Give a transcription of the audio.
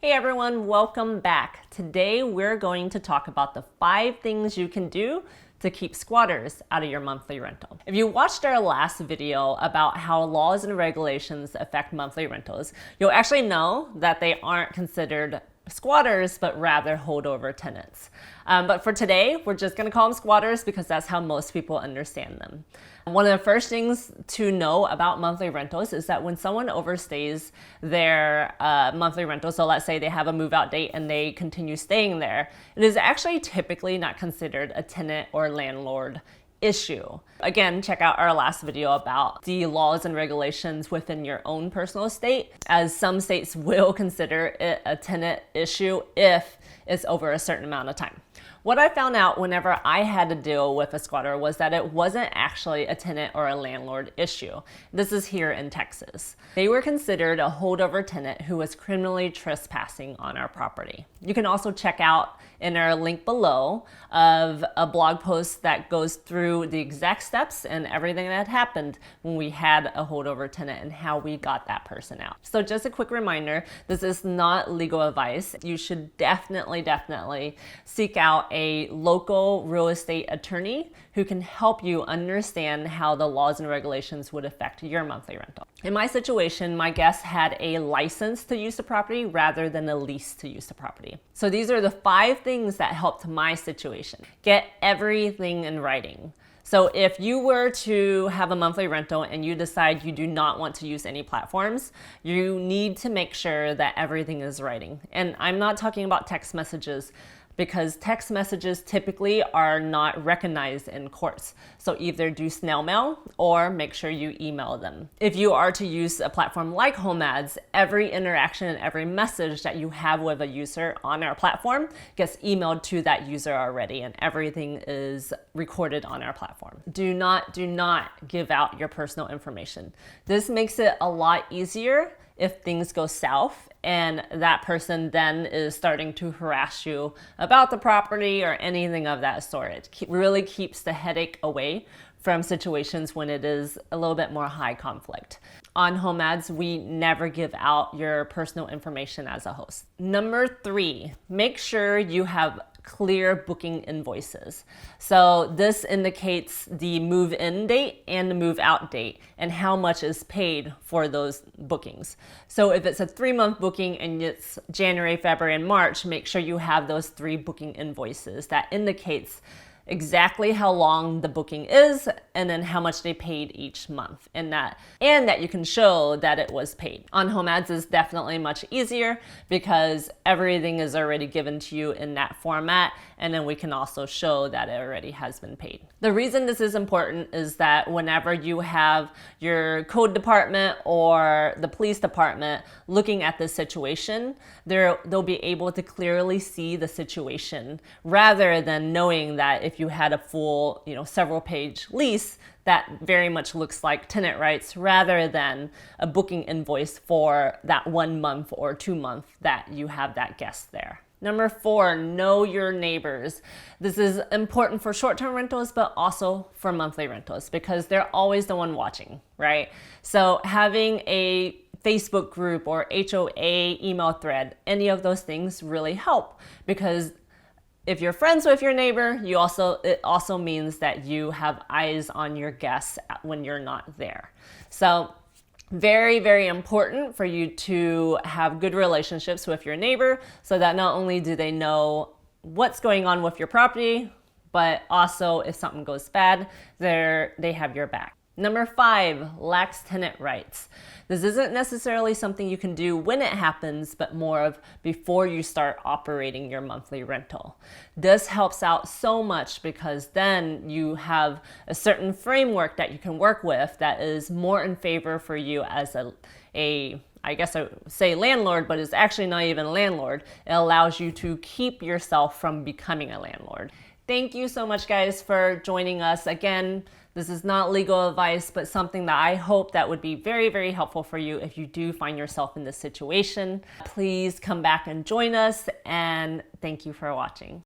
Hey everyone, welcome back. Today we're going to talk about the 5 things you can do to keep squatters out of your monthly rental. If you watched our last video about how laws and regulations affect monthly rentals, you'll actually know that they aren't considered squatters, but rather holdover tenants. But for today, we're just gonna call them squatters because that's how most people understand them. One of the first things to know about monthly rentals is that when someone overstays their monthly rental, so let's say they have a move out date and they continue staying there, it is actually typically not considered a tenant or landlord issue. Again, check out our last video about the laws and regulations within your own personal state, as some states will consider it a tenant issue if it's over a certain amount of time. What I found out whenever I had to deal with a squatter was that it wasn't actually a tenant or a landlord issue. This is here in Texas. They were considered a holdover tenant who was criminally trespassing on our property. You can also check out in our link below of a blog post that goes through the exact steps and everything that happened when we had a holdover tenant and how we got that person out. So just a quick reminder, this is not legal advice. You should definitely seek out a local real estate attorney who can help you understand how the laws and regulations would affect your monthly rental. In my situation, my guest had a license to use the property rather than a lease to use the property. So these are the 5 things that helped my situation. Get everything in writing. So if you were to have a monthly rental and you decide you do not want to use any platforms, you need to make sure that everything is writing. And I'm not talking about text messages, because text messages typically are not recognized in courts. So either do snail mail or make sure you email them. If you are to use a platform like Home Ads, every interaction and every message that you have with a user on our platform gets emailed to that user already, and everything is recorded on our platform. Do not give out your personal information. This makes it a lot easier if things go south and that person then is starting to harass you about the property or anything of that sort. It really keeps the headache away from situations when it is a little bit more high conflict. On Home Ads, we never give out your personal information as a host. Number 3, make sure you have clear booking invoices. So this indicates the move-in date and the move-out date and how much is paid for those bookings. So if it's a 3-month booking and it's January, February, and March, make sure you have those 3 booking invoices. That indicates exactly how long the booking is and then how much they paid each month, and that you can show that it was paid. On Home Ads is definitely much easier because everything is already given to you in that format, and then we can also show that it already has been paid. The reason this is important is that whenever you have your code department or the police department looking at this situation, they'll be able to clearly see the situation rather than knowing that if you had a full, several page lease, that very much looks like tenant rights rather than a booking invoice for that 1 month or 2 month that you have that guest there. Number 4, know your neighbors. This is important for short-term rentals, but also for monthly rentals because they're always the one watching, right? So having a Facebook group or HOA email thread, any of those things really help, because if you're friends with your neighbor, it also means that you have eyes on your guests when you're not there. So very important for you to have good relationships with your neighbor so that not only do they know what's going on with your property, but also if something goes bad, they have your back. Number 5, lacks tenant rights. This isn't necessarily something you can do when it happens, but more of before you start operating your monthly rental. This helps out so much because then you have a certain framework that you can work with that is more in favor for you as I guess I would say landlord, but it's actually not even a landlord. It allows you to keep yourself from becoming a landlord. Thank you so much, guys, for joining us. Again, this is not legal advice, but something that I hope that would be very helpful for you if you do find yourself in this situation. Please come back and join us, and thank you for watching.